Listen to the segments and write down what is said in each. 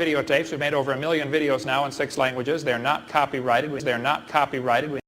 videotapes. We've made over 1 million videos now in 6 languages. They're not copyrighted. They're not copyrighted.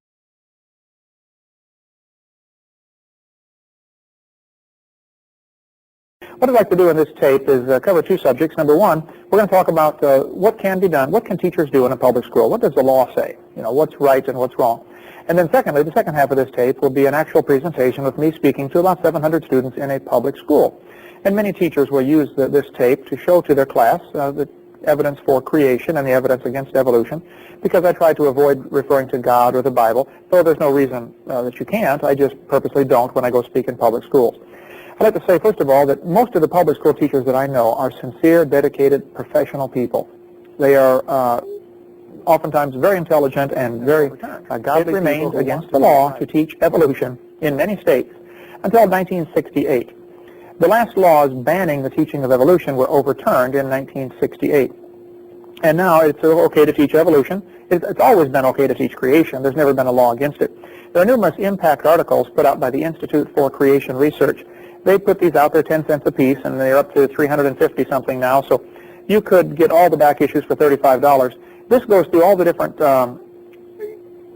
What I'd like to do in this tape is cover 2 subjects. Number 1, we're going to talk about what can be done, what can teachers do in a public school? What does the law say? You know, what's right and what's wrong? And then secondly, the second half of this tape will be an actual presentation with me speaking to about 700 students in a public school. And many teachers will use this tape to show to their class the evidence for creation and the evidence against evolution, because I try to avoid referring to God or the Bible, though there's no reason that you can't. I just purposely don't when I go speak in public schools. I'd like to say, first of all, that most of the public school teachers that I know are sincere, dedicated, professional people. They are oftentimes very intelligent and very godly. It remains against the law to teach evolution in many states until 1968. The last laws banning the teaching of evolution were overturned in 1968. And now it's okay to teach evolution. It's always been okay to teach creation. There's never been a law against it. There are numerous impact articles put out by the Institute for Creation Research. They put these out there 10 cents a piece, and they're up to 350 something now. So you could get all the back issues for $35. This goes through all the different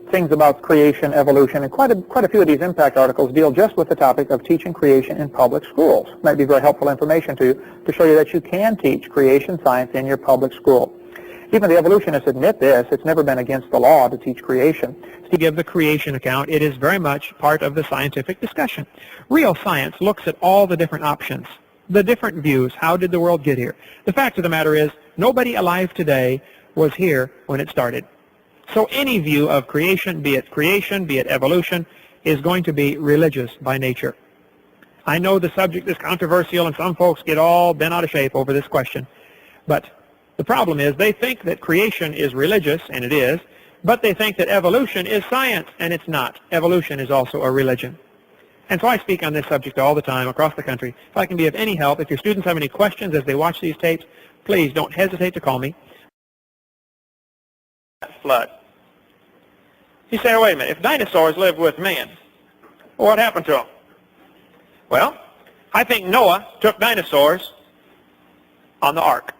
things about creation, evolution, and quite a few of these impact articles deal just with the topic of teaching creation in public schools. Might be very helpful information to you to show you that you can teach creation science in your public school. Even the evolutionists admit this. It's never been against the law to teach creation. To give the creation account, it is very much part of the scientific discussion. Real science looks at all the different options, the different views. How did the world get here? The fact of the matter is, nobody alive today was here when it started. So any view of creation, be it evolution, is going to be religious by nature. I know the subject is controversial and some folks get all bent out of shape over this question, but the problem is they think that creation is religious, and it is, but they think that evolution is science, and it's not. Evolution is also a religion. And so I speak on this subject all the time across the country. If I can be of any help, if your students have any questions as they watch these tapes, please don't hesitate to call me. Flood. You say, wait a minute, if dinosaurs lived with man, what happened to them? Well, I think Noah took dinosaurs on the ark.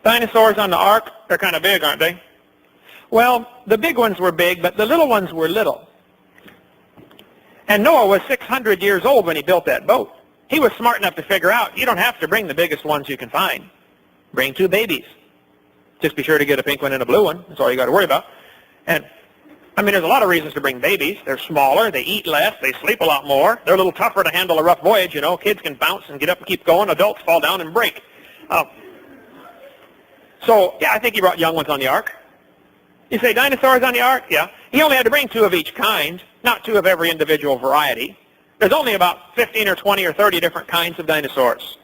Dinosaurs on the ark, they're kind of big, aren't they? Well, the big ones were big, but the little ones were little. And Noah was 600 years old when he built that boat. He was smart enough to figure out, you don't have to bring the biggest ones you can find. Bring 2 babies. Just be sure to get a pink one and a blue one. That's all you got to worry about. And, I mean, there's a lot of reasons to bring babies. They're smaller, they eat less, they sleep a lot more. They're a little tougher to handle a rough voyage, you know. Kids can bounce and get up and keep going. Adults fall down and break. So, yeah, I think he brought young ones on the ark. You say dinosaurs on the ark? Yeah. He only had to bring 2 of each kind, not 2 of every individual variety. There's only about 15 or 20 or 30 different kinds of dinosaurs.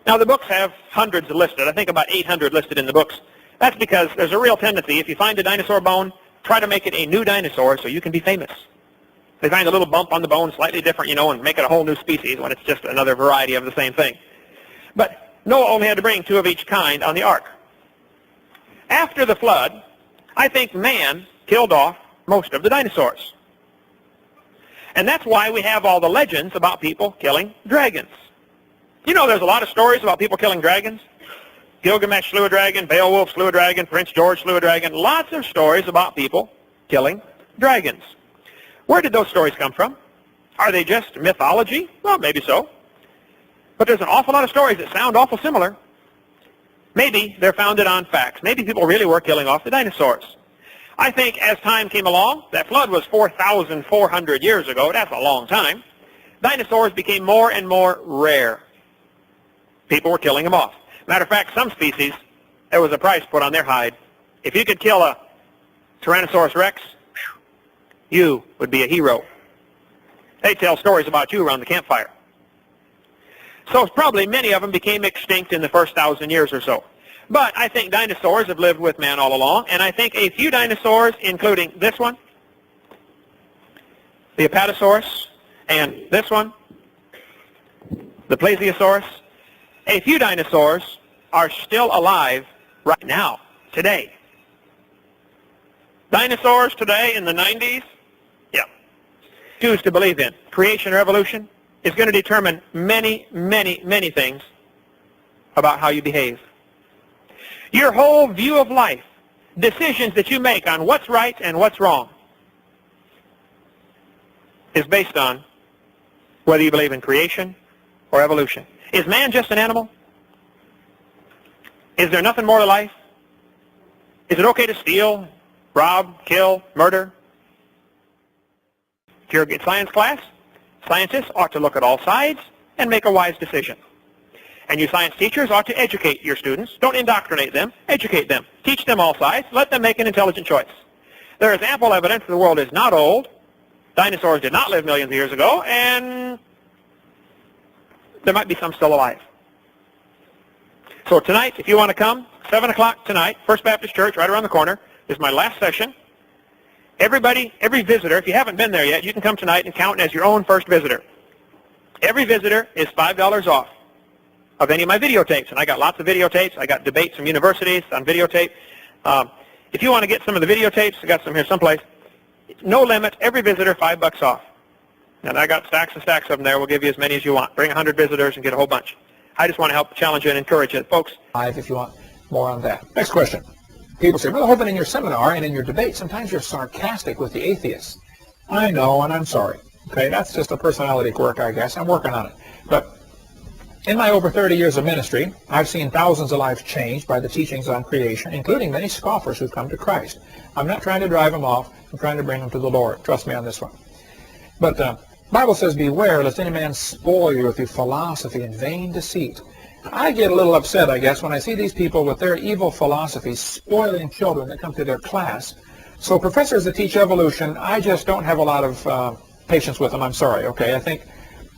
Now, the books have hundreds listed. I think about 800 listed in the books. That's because there's a real tendency, if you find a dinosaur bone, try to make it a new dinosaur so you can be famous. They find a little bump on the bone, slightly different, you know, and make it a whole new species when it's just another variety of the same thing. But Noah only had to bring 2 of each kind on the ark. After the flood, I think man killed off most of the dinosaurs. And that's why we have all the legends about people killing dragons. You know, there's a lot of stories about people killing dragons. Gilgamesh slew a dragon, Beowulf slew a dragon, Prince George slew a dragon. Lots of stories about people killing dragons. Where did those stories come from? Are they just mythology? Well, maybe so. But there's an awful lot of stories that sound awful similar. Maybe they're founded on facts. Maybe people really were killing off the dinosaurs. I think as time came along, that flood was 4,400 years ago. That's a long time. Dinosaurs became more and more rare. People were killing them off. Matter of fact, some species, there was a price put on their hide. If you could kill a Tyrannosaurus Rex, you would be a hero. They tell stories about you around the campfire. So probably many of them became extinct in the first 1,000 years or so. But I think dinosaurs have lived with man all along, and I think a few dinosaurs, including this one, the Apatosaurus, and this one, the Plesiosaurus, a few dinosaurs are still alive right now, today. Dinosaurs today in the 90s, yeah. Choose to believe in creation or evolution is going to determine many, many, many things about how you behave. Your whole view of life, decisions that you make on what's right and what's wrong, is based on whether you believe in creation or evolution. Is man just an animal? Is there nothing more to life? Is it okay to steal, rob, kill, murder? If you're in science class, scientists ought to look at all sides and make a wise decision. And you science teachers ought to educate your students. Don't indoctrinate them. Educate them. Teach them all sides. Let them make an intelligent choice. There is ample evidence the world is not old. Dinosaurs did not live millions of years ago, and there might be some still alive. So tonight, if you want to come, 7 o'clock tonight, First Baptist Church, right around the corner, is my last session. Everybody, every visitor, if you haven't been there yet, you can come tonight and count as your own first visitor. Every visitor is $5 off of any of my videotapes, and I got lots of videotapes. I got debates from universities on videotape. If you want to get some of the videotapes, I got some here someplace. No limit, every visitor, $5 off. And I got stacks and stacks of them there. We'll give you as many as you want. Bring 100 visitors and get a whole bunch. I just want to help challenge you and encourage you. Folks, if you want more on that. Next question. People say, Brother Hovind, in your seminar and in your debate, sometimes you're sarcastic with the atheists. I know, and I'm sorry. Okay, that's just a personality quirk, I guess. I'm working on it. But in my over 30 years of ministry, I've seen thousands of lives changed by the teachings on creation, including many scoffers who've come to Christ. I'm not trying to drive them off. I'm trying to bring them to the Lord. Trust me on this one. But the Bible says, beware lest any man spoil you through philosophy and vain deceit. I get a little upset, I guess, when I see these people with their evil philosophies spoiling children that come to their class. So professors that teach evolution, I just don't have a lot of patience with them. I'm sorry, okay? I think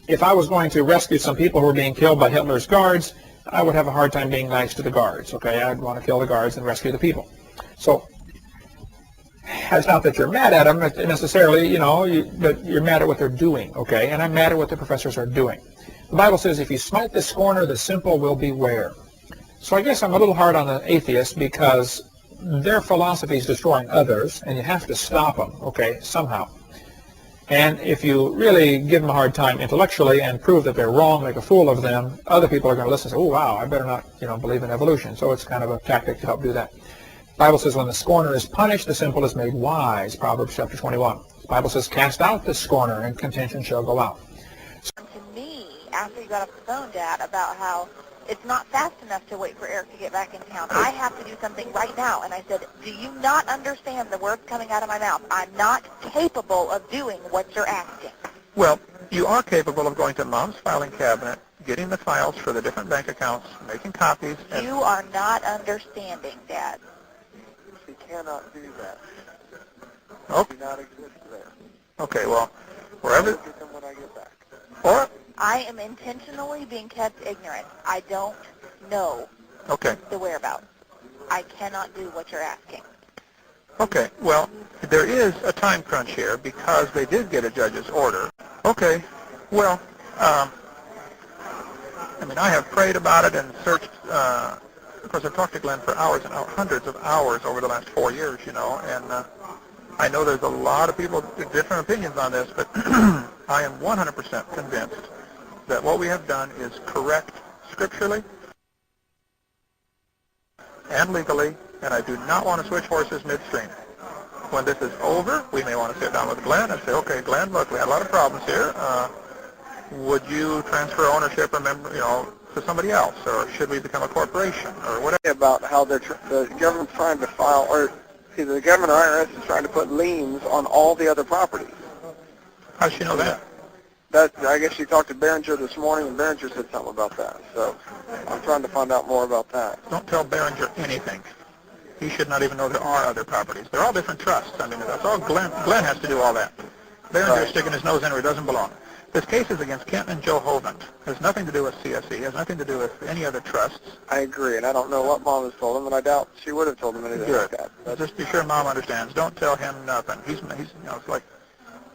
if I was going to rescue some people who were being killed by Hitler's guards, I would have a hard time being nice to the guards, okay? I'd want to kill the guards and rescue the people. So it's not that you're mad at them necessarily, you know, but you're mad at what they're doing, okay? And I'm mad at what the professors are doing. The Bible says, if you smite the scorner, the simple will beware. So I guess I'm a little hard on the atheists because their philosophy is destroying others, and you have to stop them, okay, somehow. And if you really give them a hard time intellectually and prove that they're wrong, make a fool of them, other people are going to listen and say, oh, wow, I better not, believe in evolution. So it's kind of a tactic to help do that. The Bible says, when the scorner is punished, the simple is made wise, Proverbs chapter 21. The Bible says, cast out the scorner, and contention shall go out. To me, after you got off the phone, Dad, about how it's not fast enough to wait for Eric to get back in town. I have to do something right now. And I said, do you not understand the words coming out of my mouth? I'm not capable of doing what you're asking. Well, you are capable of going to Mom's filing cabinet, getting the files for the different bank accounts, making copies. And you are not understanding, Dad. She cannot do that. Oh. She do not exist there. Okay, well, wherever. I'll get them when I get back. Or. I am intentionally being kept ignorant. I don't know the whereabouts. I cannot do what you're asking. Okay, well, there is a time crunch here because they did get a judge's order. Okay, well, I have prayed about it and searched. Of course, I've talked to Glenn for hours and hundreds of hours over the last 4 years, and I know there's a lot of people with different opinions on this, but I am 100% convinced that what we have done is correct scripturally and legally, and I do not want to switch horses midstream. When this is over, we may want to sit down with Glenn and say, okay, Glenn, look, we had a lot of problems here. Would you transfer ownership or to somebody else, or should we become a corporation, or whatever? About how the government's trying to file, or either the government or IRS is trying to put liens on all the other properties. How does she know that? I guess she talked to Behringer this morning, and Behringer said something about that. So I'm trying to find out more about that. Don't tell Behringer anything. He should not even know there are other properties. They're all different trusts. That's all Glenn has to do all that. Behringer's sticking his nose in where he doesn't belong. This case is against Kent and Joe Hovind. It has nothing to do with CSE. It has nothing to do with any other trusts. I agree, and I don't know what Mom has told him, and I doubt she would have told him anything like that. Just be sure Mom understands. Don't tell him nothing. He's it's like,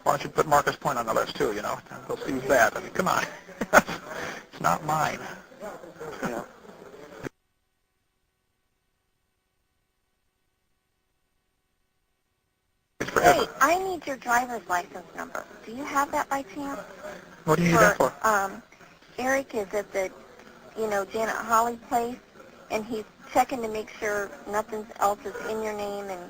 why don't you put Marcus Point on the list too, He'll see that. Come on. It's not mine. Yeah. Hey, I need your driver's license number. Do you have that by chance? What do you need that for? Eric is at the, Janet Holly's place, and he's checking to make sure nothing else is in your name, and